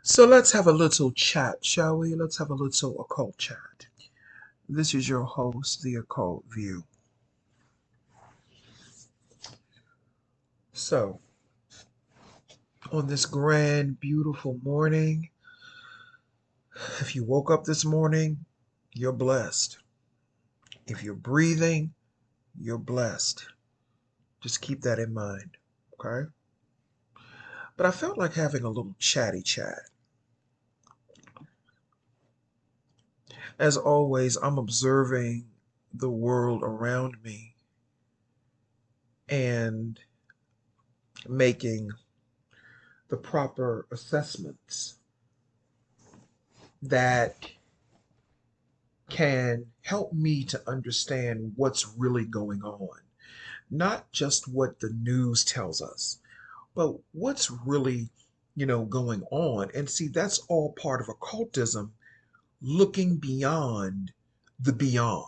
So let's have a little chat, shall we? Let's have a little occult chat. This is your host, The Occult View. So, on this grand, beautiful morning, if you woke up this morning, you're blessed. If you're breathing, you're blessed. Just keep that in mind, okay? But I felt like having a little chatty chat. As always, I'm observing the world around me and making the proper assessments that can help me to understand what's really going on. Not just what the news tells us, but what's really, going on. And see, that's all part of occultism, looking beyond the beyond,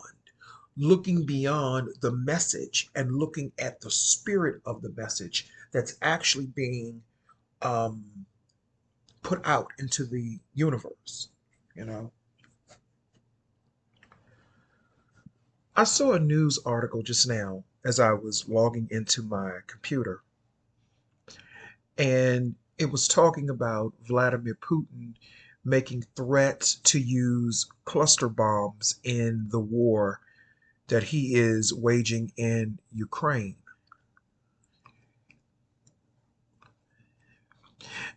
looking beyond the message and looking at the spirit of the message that's actually being um, put out into the universe, you know. I saw a news article just now as I was logging into my computer, and it was talking about Vladimir Putin making threats to use cluster bombs in the war that he is waging in Ukraine.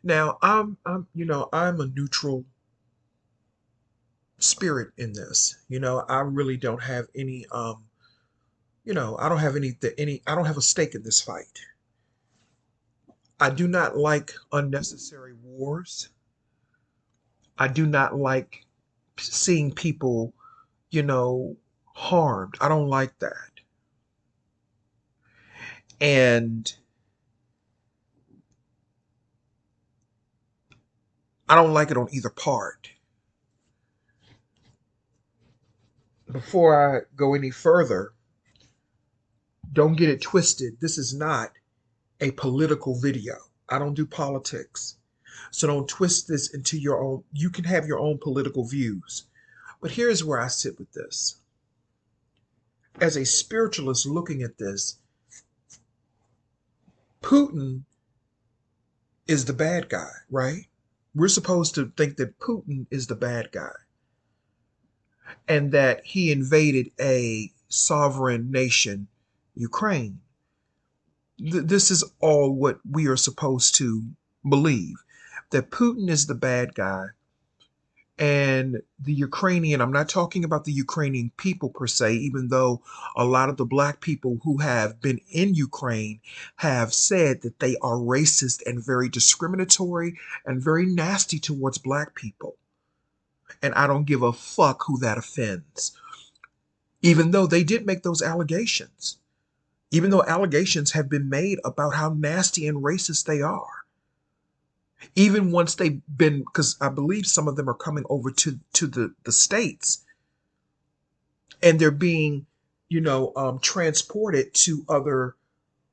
Now, I'm a neutral spirit in this. I really don't have any I don't have I don't have a stake in this fight. I do not like unnecessary wars. I do not like seeing people, you know, harmed. I don't like that. And I don't like it on either part. Before I go any further, don't get it twisted. This is not a political video. I don't do politics. So don't twist this into your own. You can have your own political views. But here's where I sit with this. As a spiritualist looking at this, Putin is the bad guy, right? We're supposed to think that Putin is the bad guy and that he invaded a sovereign nation, Ukraine. This is all what we are supposed to believe, that Putin is the bad guy and the Ukrainian, I'm not talking about the Ukrainian people per se, even though a lot of the black people who have been in Ukraine have said that they are racist and very discriminatory and very nasty towards black people. And I don't give a fuck who that offends. Even though they did make those allegations, even though allegations have been made about how nasty and racist they are. Even once they've been, because I believe some of them are coming over to the States and they're being, transported to other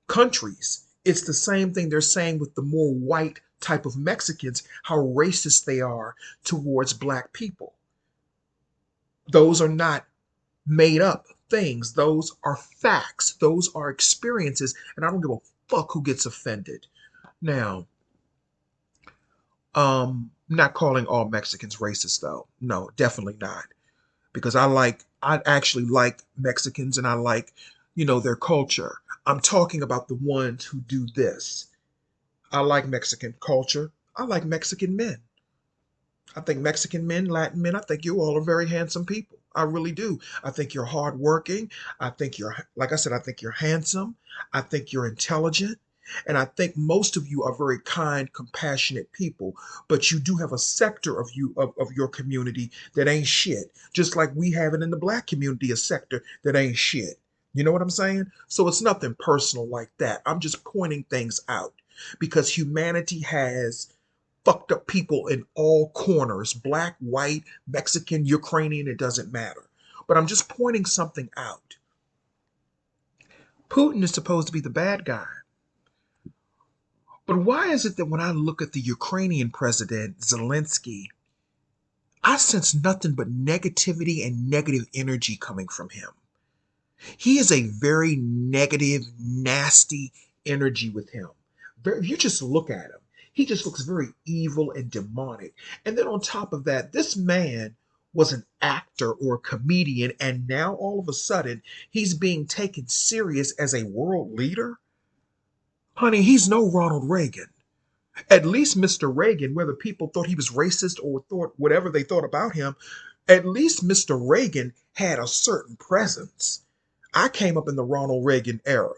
countries. It's the same thing they're saying with the more white type of Mexicans, how racist they are towards black people. Those are not made up things. Those are facts. Those are experiences. And I don't give a fuck who gets offended. Now, not calling all Mexicans racist though. No, definitely not. Because I actually like Mexicans and I like, their culture. I'm talking about the ones who do this. I like Mexican culture. I like Mexican men. I think Mexican men, Latin men, I think you all are very handsome people. I really do. I think you're hardworking. I think like I said, I think you're handsome. I think you're intelligent. And I think most of you are very kind, compassionate people. But you do have a sector of of your community that ain't shit. Just like we have it in the black community, a sector that ain't shit. You know what I'm saying? So it's nothing personal like that. I'm just pointing things out because humanity has fucked up people in all corners, black, white, Mexican, Ukrainian, it doesn't matter. But I'm just pointing something out. Putin is supposed to be the bad guy. But why is it that when I look at the Ukrainian president, Zelensky, I sense nothing but negativity and negative energy coming from him? He is a very negative, nasty energy with him. If you just look at him, he just looks very evil and demonic. And then on top of that, this man was an actor or a comedian, and now all of a sudden he's being taken serious as a world leader. Honey, he's no Ronald Reagan. At least Mr. Reagan, whether people thought he was racist or thought whatever they thought about him, at least Mr. Reagan had a certain presence. I came up in the Ronald Reagan era.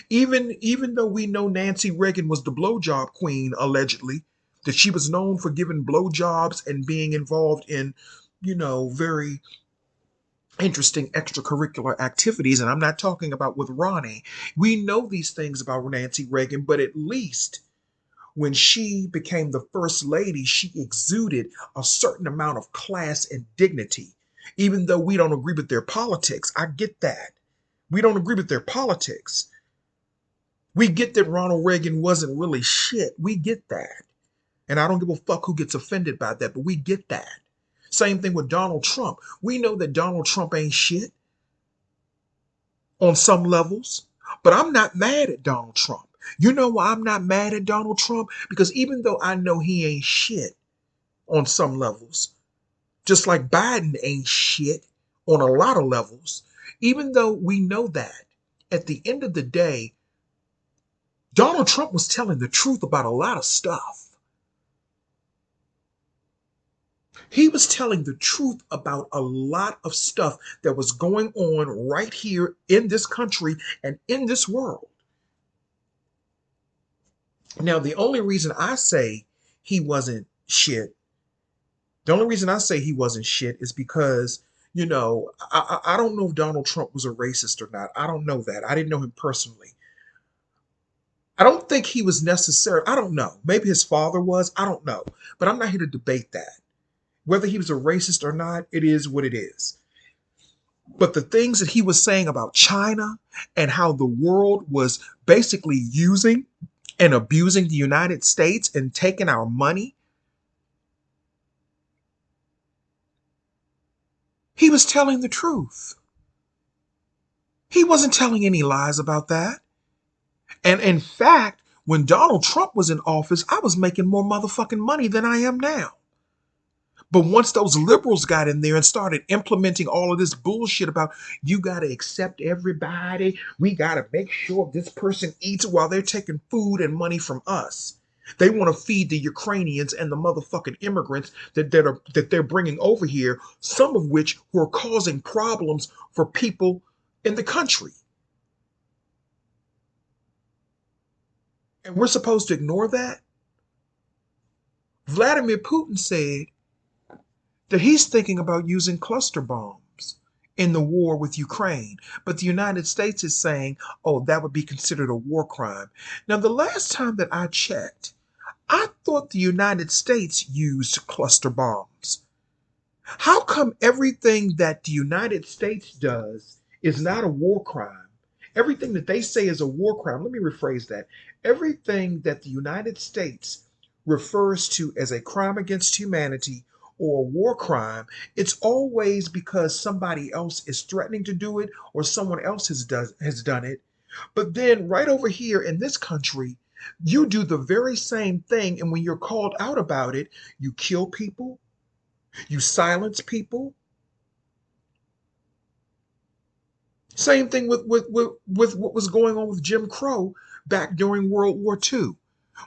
Even though we know Nancy Reagan was the blowjob queen, allegedly, that she was known for giving blowjobs and being involved in, very interesting extracurricular activities. And I'm not talking about with Ronnie. We know these things about Nancy Reagan, but at least when she became the first lady, she exuded a certain amount of class and dignity. Even though we don't agree with their politics, I get that. We don't agree with their politics. We get that Ronald Reagan wasn't really shit. We get that. And I don't give a fuck who gets offended by that, but we get that. Same thing with Donald Trump. We know that Donald Trump ain't shit on some levels, but I'm not mad at Donald Trump. You know why I'm not mad at Donald Trump? Because even though I know he ain't shit on some levels, just like Biden ain't shit on a lot of levels, even though we know that, at the end of the day, Donald Trump was telling the truth about a lot of stuff. He was telling the truth about a lot of stuff that was going on right here in this country and in this world. Now, the only reason I say he wasn't shit, the only reason I say he wasn't shit is because, I don't know if Donald Trump was a racist or not. I don't know that. I didn't know him personally. I don't think he was necessary. I don't know. Maybe his father was. I don't know. But I'm not here to debate that. Whether he was a racist or not, it is what it is. But the things that he was saying about China and how the world was basically using and abusing the United States and taking our money, he was telling the truth. He wasn't telling any lies about that. And in fact, when Donald Trump was in office, I was making more motherfucking money than I am now. But once those liberals got in there and started implementing all of this bullshit about you got to accept everybody, we got to make sure this person eats while they're taking food and money from us. They want to feed the Ukrainians and the motherfucking immigrants that they're bringing over here, some of which who are causing problems for people in the country. And we're supposed to ignore that? Vladimir Putin said that he's thinking about using cluster bombs in the war with Ukraine. But the United States is saying, oh, that would be considered a war crime. Now, the last time that I checked, I thought the United States used cluster bombs. How come everything that the United States does is not a war crime? Everything that they say is a war crime. Let me rephrase that. Everything that the United States refers to as a crime against humanity or a war crime, it's always because somebody else is threatening to do it or someone else has done it. But then right over here in this country, you do the very same thing. And when you're called out about it, you kill people, you silence people. Same thing with what was going on with Jim Crow back during World War II.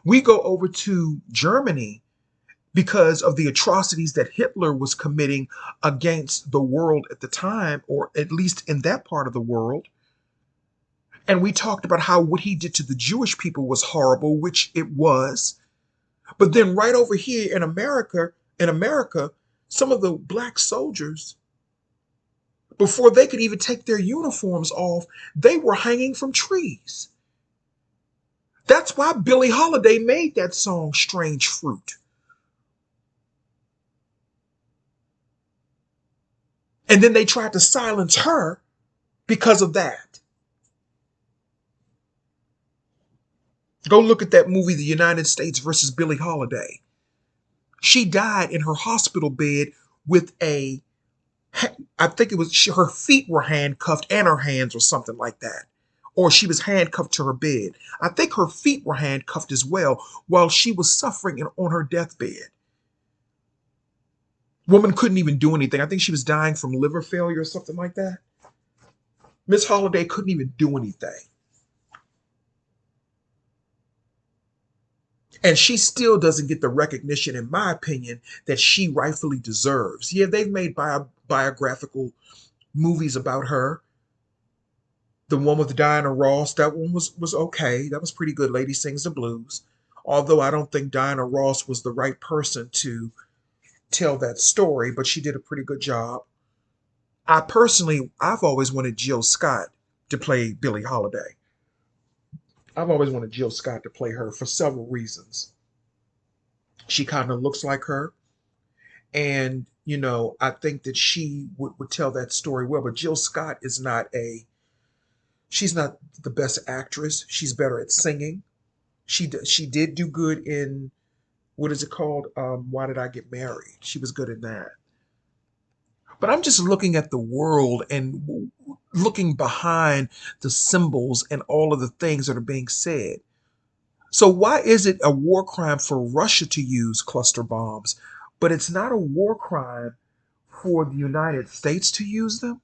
We go over to Germany because of the atrocities that Hitler was committing against the world at the time, or at least in that part of the world. And we talked about how what he did to the Jewish people was horrible, which it was. But then right over here in America, some of the black soldiers, before they could even take their uniforms off, they were hanging from trees. That's why Billie Holiday made that song Strange Fruit. And then they tried to silence her because of that. Go look at that movie, The United States versus Billie Holiday. She died in her hospital bed with I think it was her feet were handcuffed and her hands or something like that. Or she was handcuffed to her bed. I think her feet were handcuffed as well while she was suffering on her deathbed. Woman couldn't even do anything. I think she was dying from liver failure or something like that. Miss Holiday couldn't even do anything. And she still doesn't get the recognition, in my opinion, that she rightfully deserves. Yeah, they've made biographical movies about her. The one with Diana Ross, that one was okay. That was pretty good. Lady Sings the Blues. Although I don't think Diana Ross was the right person to tell that story, but she did a pretty good job. I've always wanted Jill Scott to play Billie Holiday. I've always wanted Jill Scott to play her for several reasons. She kind of looks like her. And, I think that she would tell that story well. But Jill Scott she's not the best actress. She's better at singing. She did do good in, what is it called? Why Did I Get Married? She was good in that. But I'm just looking at the world and looking behind the symbols and all of the things that are being said. So why is it a war crime for Russia to use cluster bombs, but it's not a war crime for the United States to use them?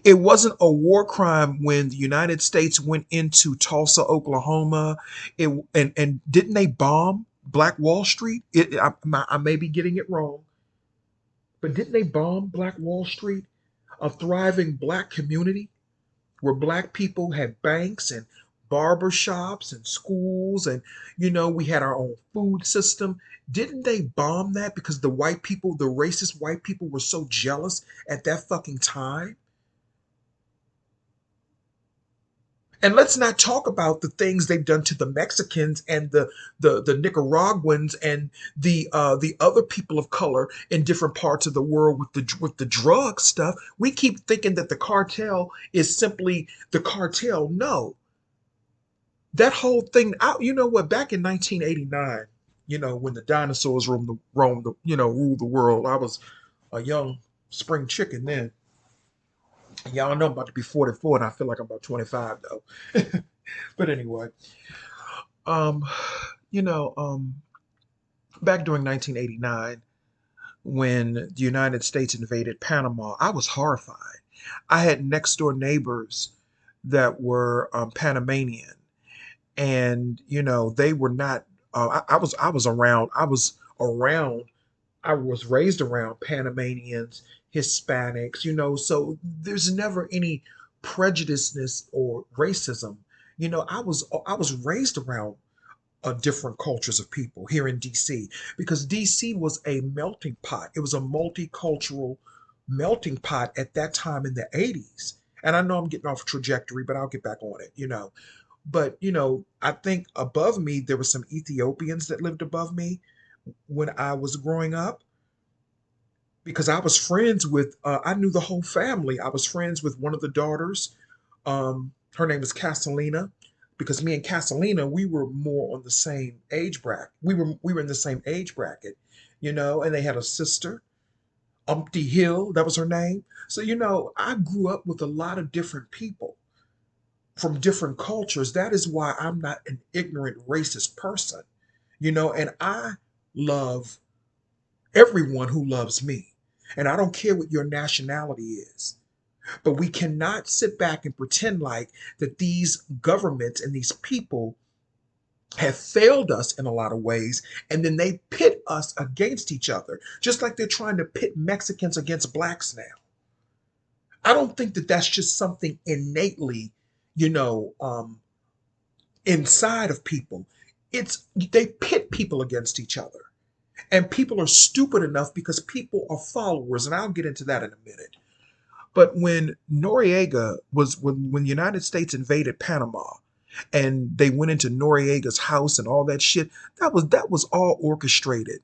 It wasn't a war crime when the United States went into Tulsa, Oklahoma. And didn't they bomb Black Wall Street? I may be getting it wrong, but didn't they bomb Black Wall Street, a thriving black community where black people had banks and barber shops and schools, and we had our own food system? Didn't they bomb that because the racist white people were so jealous at that fucking time? And let's not talk about the things they've done to the Mexicans and the Nicaraguans and the other people of color in different parts of the world with the drug stuff. We keep thinking that the cartel is simply the cartel. No, that whole thing out. You know what? Back in 1989, when the dinosaurs ruled the world, I was a young spring chicken then. Y'all know I'm about to be 44, and I feel like I'm about 25 though. But anyway, um, you know, um, back during 1989, when the United States invaded Panama, I was horrified. I had next door neighbors that were Panamanian, and they were not. I was raised around Panamanians, Hispanics, so there's never any prejudiceness or racism. I was raised around different cultures of people here in DC because DC was a melting pot. It was a multicultural melting pot at that time in the 80s. And I know I'm getting off trajectory, but I'll get back on it. But, I think above me, there were some Ethiopians that lived above me when I was growing up because I was friends with, I knew the whole family. I was friends with one of the daughters. Her name is Casalina because me and Casalina, we were more on the same age bracket. We were in the same age bracket, and they had a sister, Umpty Hill, that was her name. So, I grew up with a lot of different people from different cultures. That is why I'm not an ignorant racist person, and I love everyone who loves me. And I don't care what your nationality is. But we cannot sit back and pretend like that these governments and these people have failed us in a lot of ways, and then they pit us against each other, just like they're trying to pit Mexicans against blacks now. I don't think that that's just something innately, you know, um, inside of people. It's they pit people against each other. And people are stupid enough because people are followers, and I'll get into that in a minute. But when the United States invaded Panama and they went into Noriega's house and all that shit, that was all orchestrated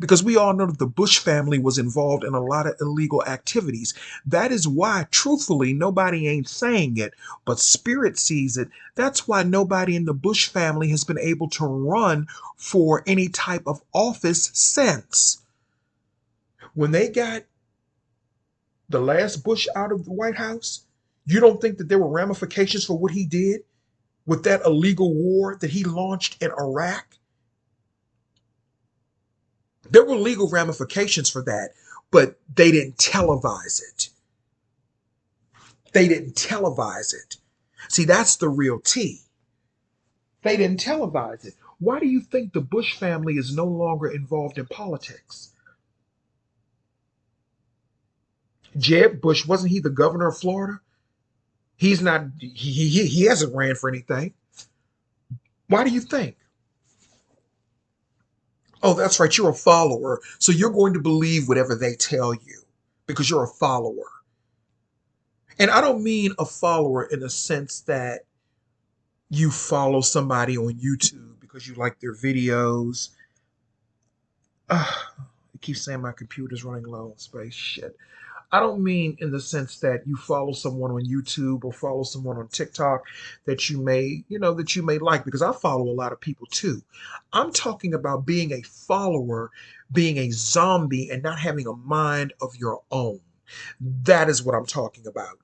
because we all know that the Bush family was involved in a lot of illegal activities. That is why, truthfully, nobody ain't saying it, but Spirit sees it. That's why nobody in the Bush family has been able to run for any type of office since. When they got the last Bush out of the White House, you don't think that there were ramifications for what he did with that illegal war that he launched in Iraq? There were legal ramifications for that, but they didn't televise it. They didn't televise it. See, that's the real tea. They didn't televise it. Why do you think the Bush family is no longer involved in politics? Jeb Bush, wasn't he the governor of Florida? He's not, he hasn't ran for anything. Why do you think? Oh, that's right, you're a follower. So you're going to believe whatever they tell you because you're a follower. And I don't mean a follower in the sense that you follow somebody on YouTube because you like their videos. I keep saying my computer's running low on space. Shit. I don't mean in the sense that you follow someone on YouTube or follow someone on TikTok that that you may like, because I follow a lot of people too. I'm talking about being a follower, being a zombie, and not having a mind of your own. That is what I'm talking about.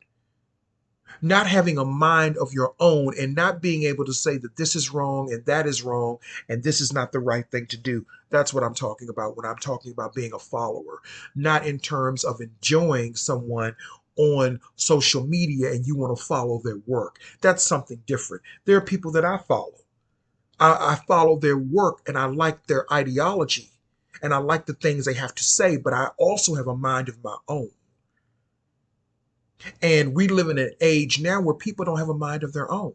Not having a mind of your own and not being able to say that this is wrong and that is wrong and this is not the right thing to do. That's what I'm talking about when I'm talking about being a follower, not in terms of enjoying someone on social media and you want to follow their work. That's something different. There are people that I follow. I follow their work and I like their ideology and I like the things they have to say, but I also have a mind of my own. And we live in an age now where people don't have a mind of their own.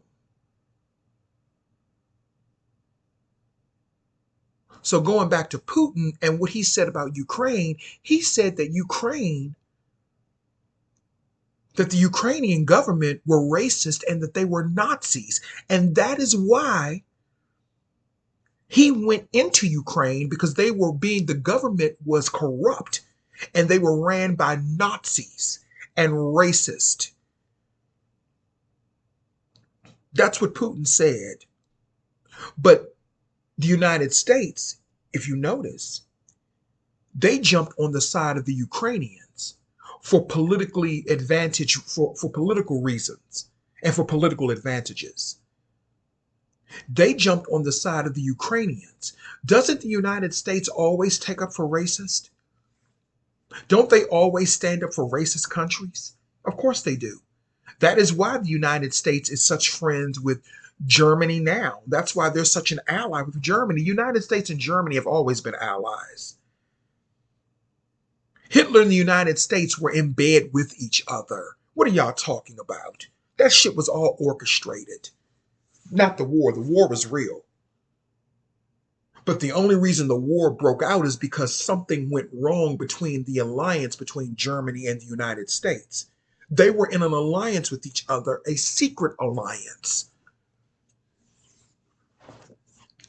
So going back to Putin and what he said about Ukraine, he said that the Ukrainian government were racist and that they were Nazis. And that is why he went into Ukraine, because the government was corrupt and they were ran by Nazis and racist. That's what Putin said. But the United States, if you notice, they jumped on the side of the Ukrainians for for political reasons and for political advantages. They jumped on the side of the Ukrainians. Doesn't the United States always take up for racist? Don't they always stand up for racist countries? Of course they do. That is why the United States is such friends with Germany now. That's why they're such an ally with Germany. The United States and Germany have always been allies. Hitler and the United States were in bed with each other. What are y'all talking about? That shit was all orchestrated. Not the war. The war was real. But the only reason the war broke out is because something went wrong between the alliance between Germany and the United States. They were in an alliance with each other, a secret alliance.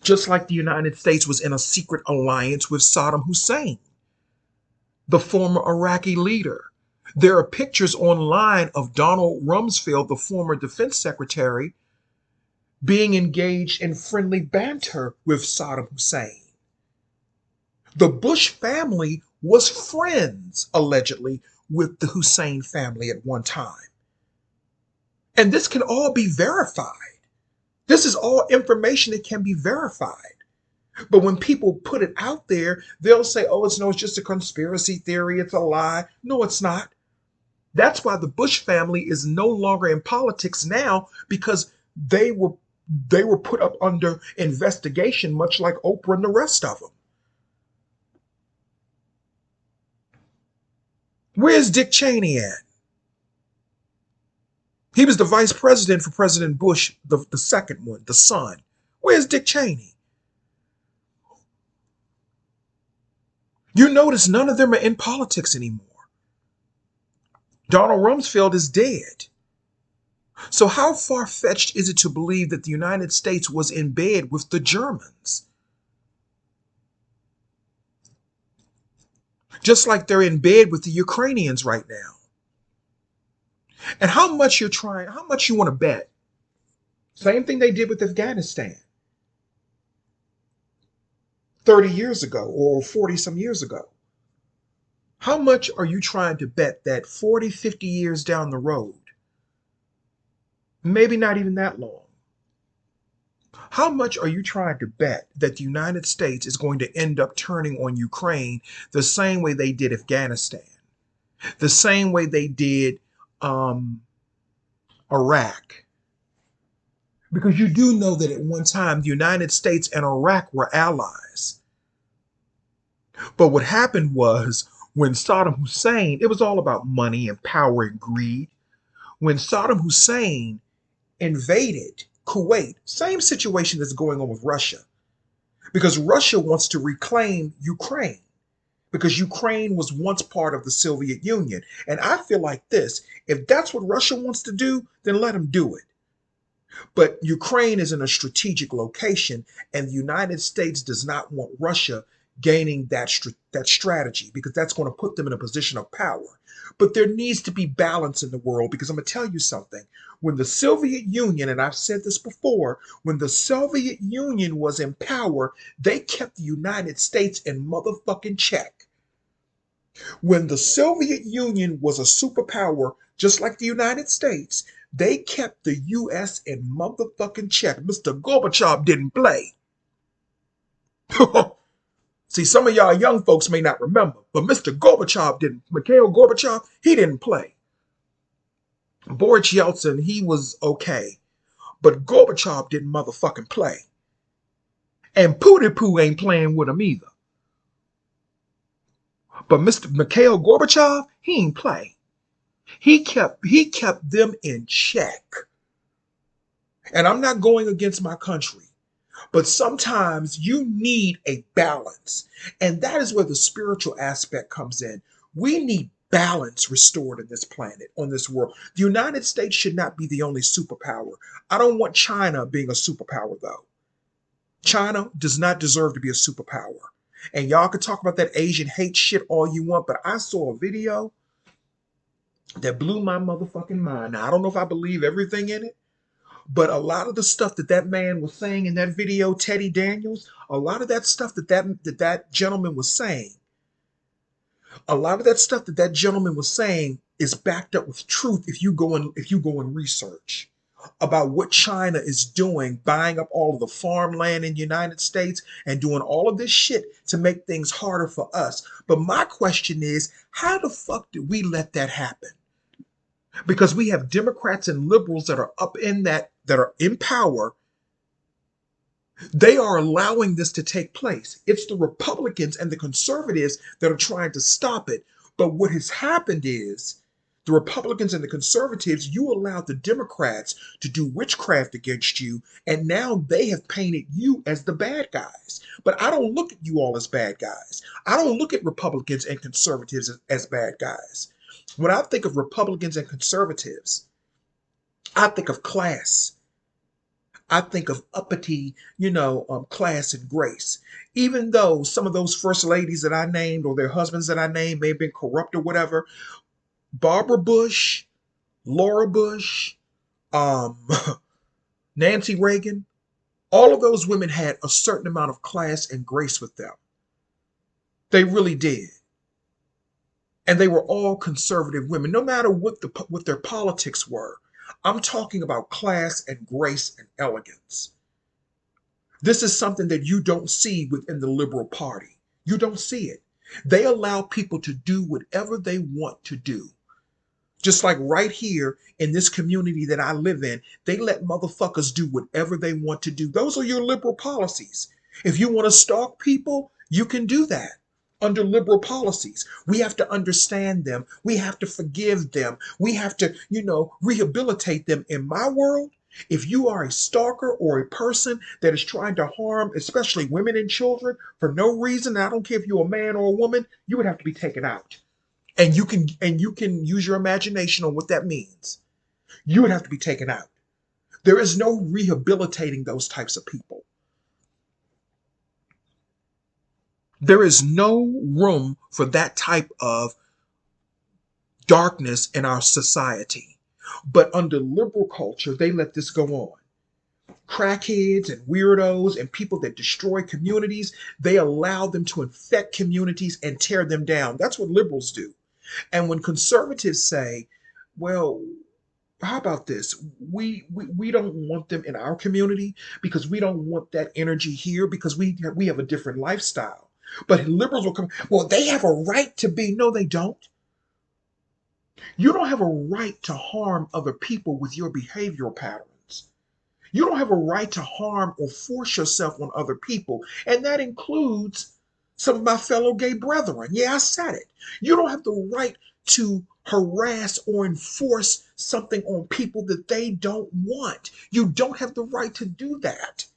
Just like the United States was in a secret alliance with Saddam Hussein, the former Iraqi leader. There are pictures online of Donald Rumsfeld, the former defense secretary, being engaged in friendly banter with Saddam Hussein. The Bush family was friends, allegedly, with the Hussein family at one time. And this can all be verified. This is all information that can be verified. But when people put it out there, they'll say, oh, it's just a conspiracy theory. It's a lie. No, it's not. That's why the Bush family is no longer in politics now, because they were put up under investigation, much like Oprah and the rest of them. Where's Dick Cheney at? He was the vice president for President Bush, the second one, the son. Where's Dick Cheney? You notice none of them are in politics anymore. Donald Rumsfeld is dead. So how far-fetched is it to believe that the United States was in bed with the Germans? just like they're in bed with the Ukrainians right now. And how much how much you want to bet? Same thing they did with Afghanistan 30 years ago or 40 some years ago. How much are you trying to bet that 40, 50 years down the road, maybe not even that long, how much are you trying to bet that the United States is going to end up turning on Ukraine the same way they did Afghanistan, the same way they did um, Iraq? Because you do know that at one time the United States and Iraq were allies. But what happened was when Saddam Hussein, it was all about money and power and greed. When Saddam Hussein invaded Kuwait, same situation that's going on with Russia, because Russia wants to reclaim Ukraine, because Ukraine was once part of the Soviet Union. And I feel like this, if that's what Russia wants to do, then let them do it. But Ukraine is in a strategic location, and the United States does not want Russia gaining that strategy, because that's going to put them in a position of power. But there needs to be balance in the world, because I'm going to tell you something. When the Soviet Union, and I've said this before, when the Soviet Union was in power, they kept the United States in motherfucking check. When the Soviet Union was a superpower, just like the United States, they kept the U.S. in motherfucking check. Mr. Gorbachev didn't play. See, some of y'all young folks may not remember, but Mr. Gorbachev didn't. Mikhail Gorbachev, he didn't play. Boris Yeltsin, he was okay, but Gorbachev didn't motherfucking play. And Pootie Poo ain't playing with him either. But Mr. Mikhail Gorbachev, he ain't play. He kept them in check. And I'm not going against my country, but sometimes you need a balance. And that is where the spiritual aspect comes in. We need balance restored in this planet, on this world. The United States should not be the only superpower. I don't want China being a superpower, though. China does not deserve to be a superpower. And y'all can talk about that Asian hate shit all you want, but I saw a video that blew my motherfucking mind. Now, I don't know if I believe everything in it, but a lot of the stuff that that man was saying in that video, Teddy Daniels, a lot of that stuff that gentleman was saying, a lot of that stuff that that gentleman was saying is backed up with truth if you go and research about what China is doing, buying up all of the farmland in the United States and doing all of this shit to make things harder for us. But my question is, how the fuck did we let that happen? Because we have Democrats and liberals that are up in that are in power. They are allowing this to take place. It's the Republicans and the conservatives that are trying to stop it. But what has happened is the Republicans and the conservatives, you allowed the Democrats to do witchcraft against you, and now they have painted you as the bad guys. But I don't look at you all as bad guys. I don't look at Republicans and conservatives as bad guys. When I think of Republicans and conservatives, I think of class. I think of uppity, class and grace. Even though some of those first ladies that I named or their husbands that I named may have been corrupt or whatever, Barbara Bush, Laura Bush, um, Nancy Reagan, all of those women had a certain amount of class and grace with them. They really did. And they were all conservative women, no matter what their politics were. I'm talking about class and grace and elegance. This is something that you don't see within the Liberal Party. You don't see it. They allow people to do whatever they want to do. Just like right here in this community that I live in, they let motherfuckers do whatever they want to do. Those are your liberal policies. If you want to stalk people, you can do that under liberal policies. We have to understand them. We have to forgive them. We have to, rehabilitate them. In my world, if you are a stalker or a person that is trying to harm, especially women and children, for no reason, I don't care if you're a man or a woman, you would have to be taken out. And you can use your imagination on what that means. You would have to be taken out. There is no rehabilitating those types of people. There is no room for that type of darkness in our society. But under liberal culture, they let this go on. Crackheads and weirdos and people that destroy communities, they allow them to infect communities and tear them down. That's what liberals do. And when conservatives say, well, how about this? We don't want them in our community because we don't want that energy here because we have a different lifestyle. But liberals will come, well, they have a right to be. No, they don't. You don't have a right to harm other people with your behavioral patterns. You don't have a right to harm or force yourself on other people. And that includes some of my fellow gay brethren. Yeah, I said it. You don't have the right to harass or enforce something on people that they don't want. You don't have the right to do that.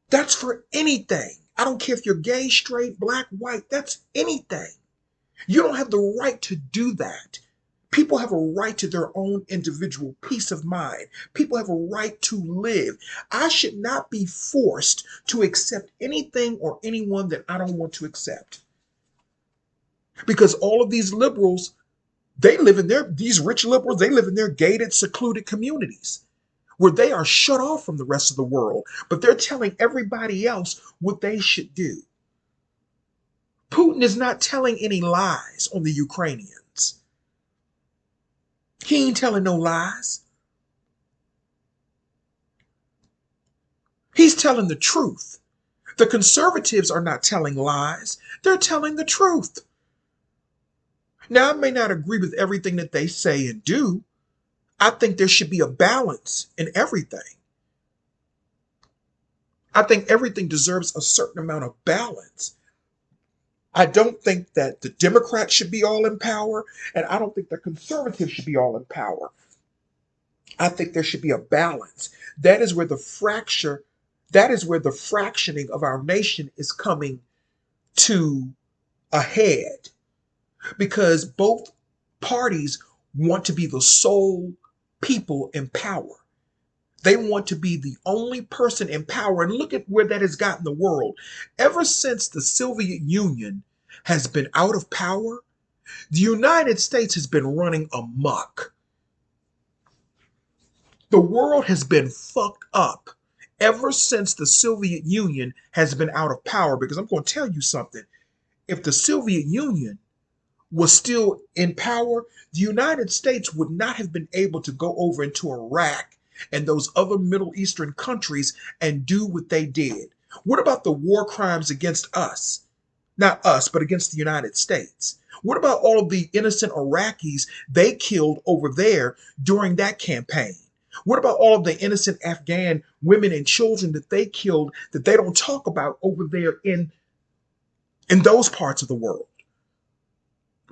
That's for anything. I don't care if you're gay, straight, black, white, that's anything. You don't have the right to do that. People have a right to their own individual peace of mind. People have a right to live. I should not be forced to accept anything or anyone that I don't want to accept. Because all of these liberals, these rich liberals, they live in their gated, secluded communities where they are shut off from the rest of the world, but they're telling everybody else what they should do. Putin is not telling any lies on the Ukrainians. He ain't telling no lies. He's telling the truth. The conservatives are not telling lies. They're telling the truth. Now, I may not agree with everything that they say and do. I think there should be a balance in everything. I think everything deserves a certain amount of balance. I don't think that the Democrats should be all in power, and I don't think the conservatives should be all in power. I think there should be a balance. That is where the fractioning of our nation is coming to a head because both parties want to be the sole people in power. They want to be the only person in power. And look at where that has gotten the world. Ever since the Soviet Union has been out of power, the United States has been running amok. The world has been fucked up ever since the Soviet Union has been out of power. Because I'm going to tell you something. If the Soviet Union was still in power, the United States would not have been able to go over into Iraq and those other Middle Eastern countries and do what they did. What about the war crimes against us? Not us, but against the United States. What about all of the innocent Iraqis they killed over there during that campaign? What about all of the innocent Afghan women and children that they killed that they don't talk about over there in those parts of the world?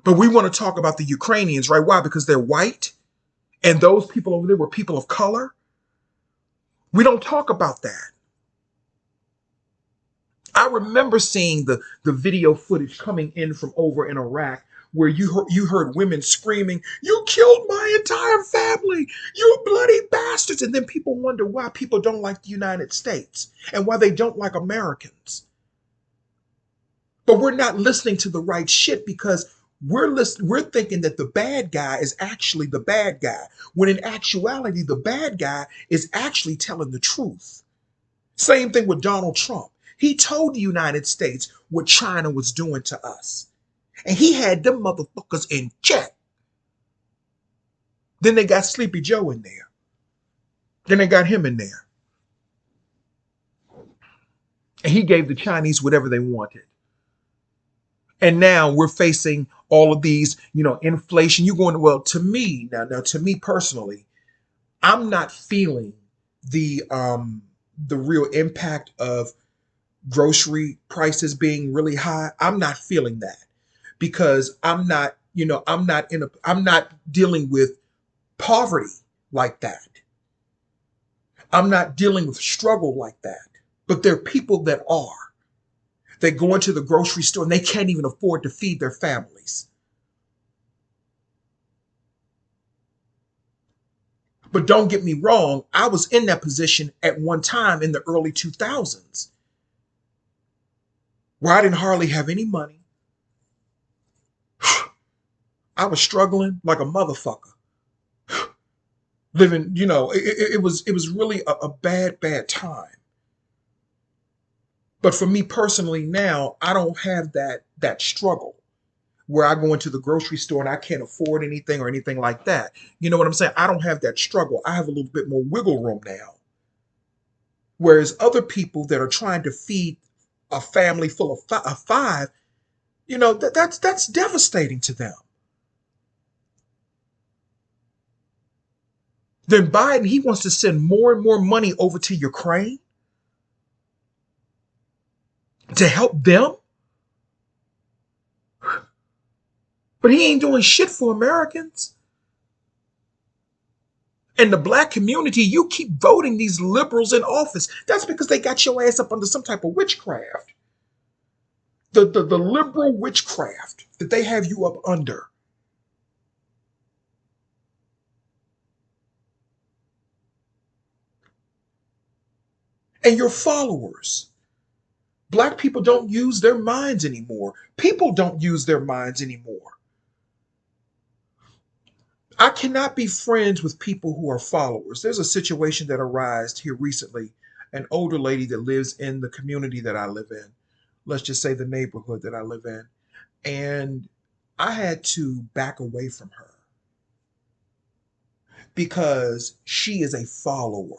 But we want to talk about the Ukrainians, right? Why? Because they're white and those people over there were people of color. We don't talk about that. I remember seeing the video footage coming in from over in Iraq where you heard women screaming, "You killed my entire family, you bloody bastards." And then people wonder why people don't like the United States and why they don't like Americans. But we're not listening to the right shit because we're thinking that the bad guy is actually the bad guy, when in actuality, the bad guy is actually telling the truth. Same thing with Donald Trump. He told the United States what China was doing to us. And he had them motherfuckers in check. Then they got Sleepy Joe in there. Then they got him in there. And he gave the Chinese whatever they wanted. And now we're facing all of these, inflation. You're going, well, to me, now to me personally, I'm not feeling the real impact of grocery prices being really high. I'm not feeling that because I'm not dealing with poverty like that. I'm not dealing with struggle like that. But there are people that are. They go into the grocery store and they can't even afford to feed their families. But don't get me wrong, I was in that position at one time in the early 2000s. where I didn't hardly have any money. I was struggling like a motherfucker. Living, it was really a bad time. But for me personally now, I don't have that struggle where I go into the grocery store and I can't afford anything or anything like that. You know what I'm saying? I don't have that struggle. I have a little bit more wiggle room now. Whereas other people that are trying to feed a family full of five, that's devastating to them. Then Biden, he wants to send more and more money over to Ukraine to help them, but he ain't doing shit for Americans. And the black community, you keep voting these liberals in office. That's because they got your ass up under some type of witchcraft. The liberal witchcraft that they have you up under. And your followers. Black people don't use their minds anymore. People don't use their minds anymore. I cannot be friends with people who are followers. There's a situation that arose here recently. An older lady that lives in the community that I live in. Let's just say the neighborhood that I live in. And I had to back away from her because she is a follower.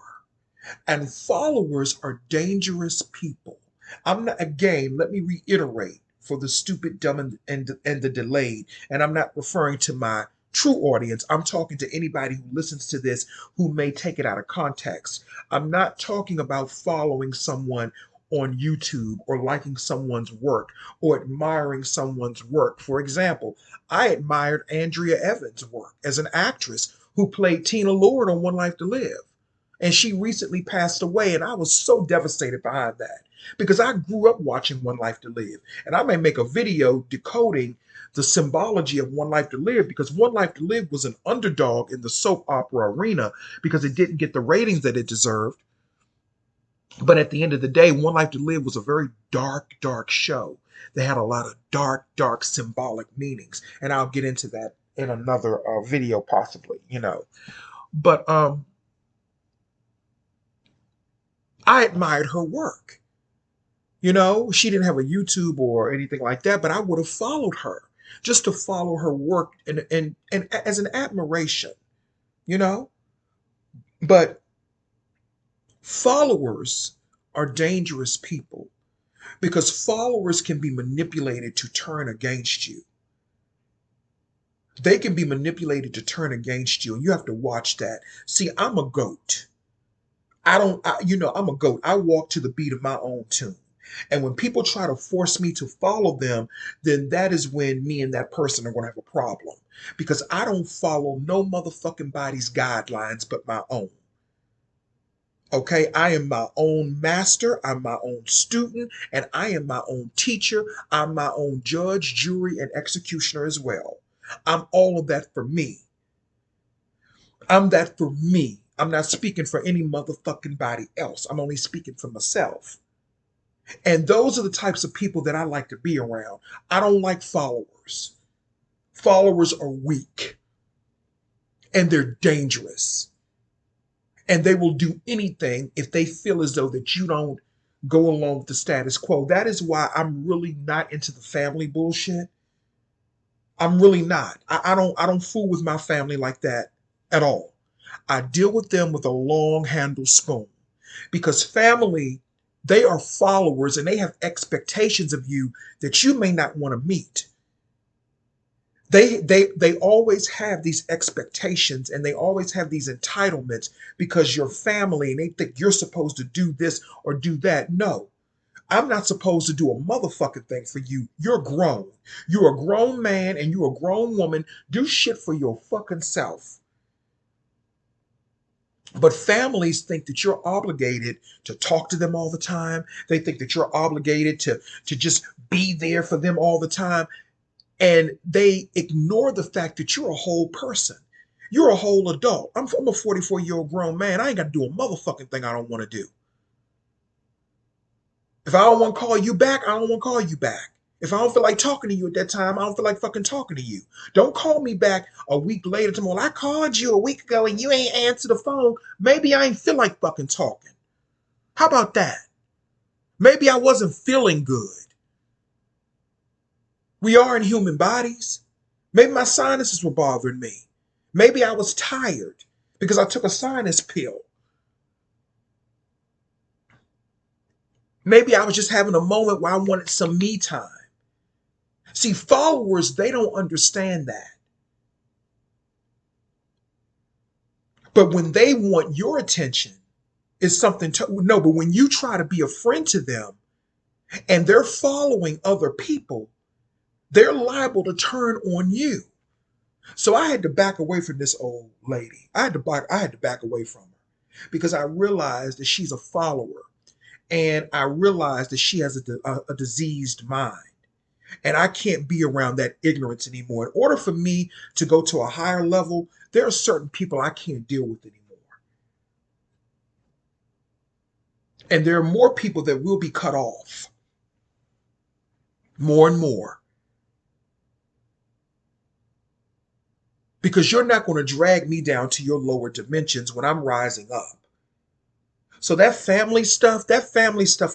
And followers are dangerous people. I'm not, again, let me reiterate for the stupid, dumb, and the delayed. And I'm not referring to my true audience. I'm talking to anybody who listens to this who may take it out of context. I'm not talking about following someone on YouTube or liking someone's work or admiring someone's work. For example, I admired Andrea Evans' work as an actress who played Tina Lord on One Life to Live. And she recently passed away, and I was so devastated behind that because I grew up watching One Life to Live. And I may make a video decoding the symbology of One Life to Live because One Life to Live was an underdog in the soap opera arena because it didn't get the ratings that it deserved. But at the end of the day, One Life to Live was a very dark, dark show. They had a lot of dark, dark symbolic meanings. And I'll get into that in another video, possibly. But I admired her work. She didn't have a YouTube or anything like that, but I would have followed her just to follow her work and as an admiration, you know? But followers are dangerous people because followers can be manipulated to turn against you. They can be manipulated to turn against you, and you have to watch that. See, I'm a goat. I'm a goat. I walk to the beat of my own tune. And when people try to force me to follow them, then that is when me and that person are going to have a problem. Because I don't follow no motherfucking body's guidelines but my own. Okay, I am my own master, I'm my own student, and I am my own teacher. I'm my own judge, jury, and executioner as well. I'm all of that for me. I'm that for me. I'm not speaking for any motherfucking body else. I'm only speaking for myself. And those are the types of people that I like to be around. I don't like followers. Followers are weak and they're dangerous. And they will do anything if they feel as though that you don't go along with the status quo. That is why I'm really not into the family bullshit. I'm really not. I don't fool with my family like that at all. I deal with them with a long handle spoon because family, they are followers and they have expectations of you that you may not want to meet. They always have these expectations and they always have these entitlements because you're family and they think you're supposed to do this or do that. No, I'm not supposed to do a motherfucking thing for you. You're grown. You're a grown man and you're a grown woman. Do shit for your fucking self. But families think that you're obligated to talk to them all the time. They think that you're obligated to just be there for them all the time. And they ignore the fact that you're a whole person. You're a whole adult. I'm a 44-year-old grown man. I ain't got to do a motherfucking thing I don't want to do. If I don't want to call you back, I don't want to call you back. If I don't feel like talking to you at that time, I don't feel like fucking talking to you. Don't call me back a week later tomorrow. I called you a week ago and you ain't answer the phone. Maybe I ain't feel like fucking talking. How about that? Maybe I wasn't feeling good. We are in human bodies. Maybe my sinuses were bothering me. Maybe I was tired because I took a sinus pill. Maybe I was just having a moment where I wanted some me time. See, followers, they don't understand that. But when they want your attention, it's something to no, but when you try to be a friend to them and they're following other people, they're liable to turn on you. So I had to back away from this old lady. I had to back away from her because I realized that she's a follower and I realized that she has a diseased mind. And I can't be around that ignorance anymore. In order for me to go to a higher level, there are certain people I can't deal with anymore. And there are more people that will be cut off, more and more, because you're not going to drag me down to your lower dimensions when I'm rising up. So that family stuff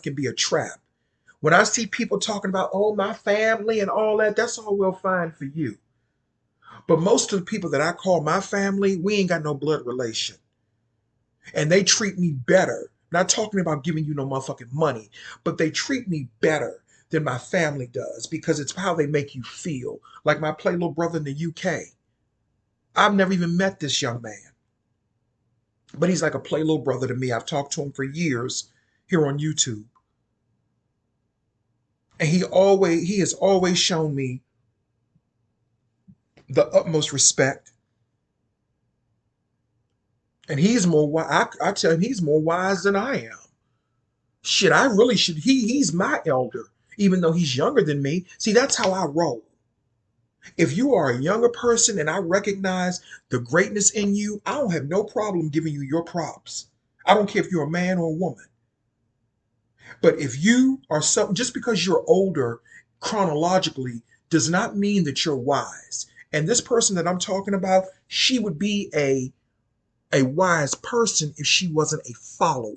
can be a trap. When I see people talking about, oh, my family and all that, that's all well fine for you. But most of the people that I call my family, we ain't got no blood relation. And they treat me better. Not talking about giving you no motherfucking money, but they treat me better than my family does because it's how they make you feel. Like my play little brother in the UK. I've never even met this young man, but he's like a play little brother to me. I've talked to him for years here on YouTube. And he has always shown me the utmost respect. And he's more wise. I tell him he's more wise than I am. Shit, I really should. He's my elder, even though he's younger than me. See, that's how I roll. If you are a younger person and I recognize the greatness in you, I don't have no problem giving you your props. I don't care if you're a man or a woman. But if you are something, just because you're older chronologically does not mean that you're wise. And this person that I'm talking about, she would be a wise person if she wasn't a follower.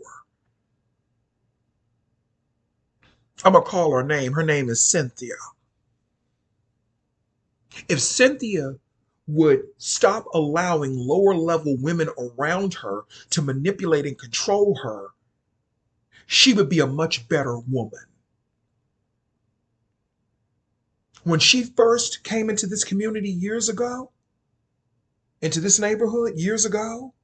I'm going to call her name. Her name is Cynthia. If Cynthia would stop allowing lower level women around her to manipulate and control her, she would be a much better woman. When she first came into this community years ago, into this neighborhood years ago,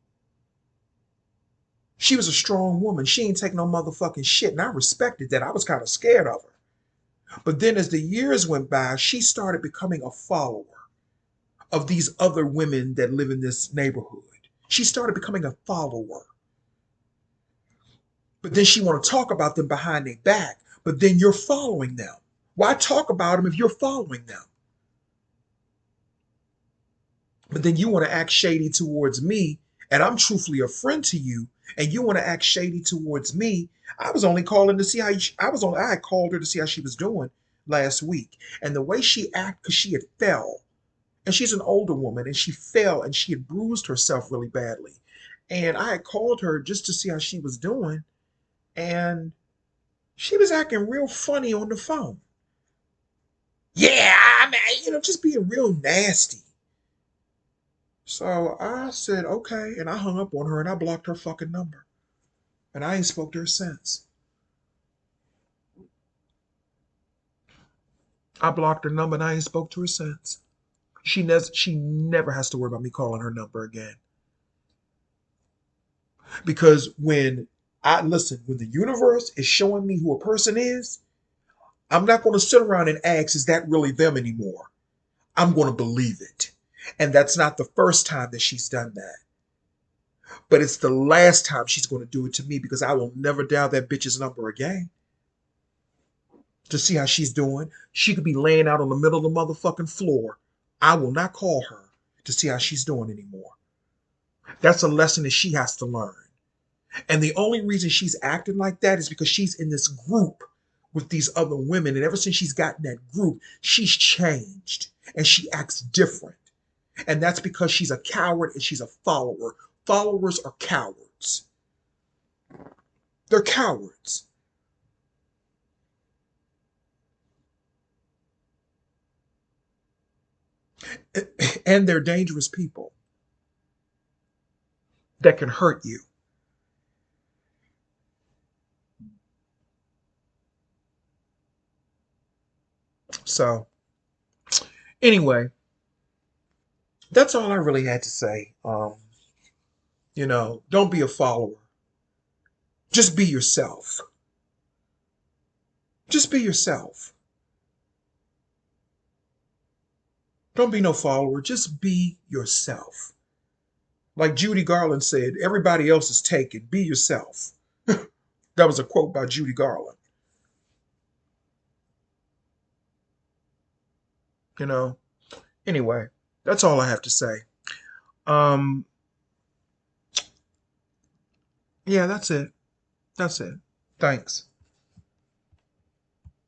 she was a strong woman. She ain't take no motherfucking shit. And I respected that. I was kind of scared of her. But then as the years went by, she started becoming a follower of these other women that live in this neighborhood. She started becoming a follower. But then she want to talk about them behind their back. But then you're following them. Why talk about them if you're following them? But then you want to act shady towards me, and I'm truthfully a friend to you, and you want to act shady towards me. I was only calling to see how I had called her to see how she was doing last week, and the way she acted, because she had fell, and she's an older woman, and she fell and she had bruised herself really badly, and I had called her just to see how she was doing, and she was acting real funny on the phone. Yeah, I mean, just being real nasty. So I said, okay. And I hung up on her and I blocked her fucking number. And I ain't spoke to her since. I blocked her number and I ain't spoke to her since. She never has to worry about me calling her number again. Because when the universe is showing me who a person is, I'm not going to sit around and ask, is that really them anymore? I'm going to believe it. And that's not the first time that she's done that. But it's the last time she's going to do it to me because I will never dial that bitch's number again to see how she's doing. She could be laying out on the middle of the motherfucking floor. I will not call her to see how she's doing anymore. That's a lesson that she has to learn. And the only reason she's acting like that is because she's in this group with these other women. And ever since she's gotten that group, she's changed and she acts different. And that's because she's a coward and she's a follower. Followers are cowards. They're cowards. And they're dangerous people that can hurt you. So, anyway, that's all I really had to say. Don't be a follower. Just be yourself. Just be yourself. Don't be no follower. Just be yourself. Like Judy Garland said, everybody else is taken. Be yourself. That was a quote by Judy Garland. You know. Anyway, that's all I have to say. Um, yeah, that's it. That's it. Thanks.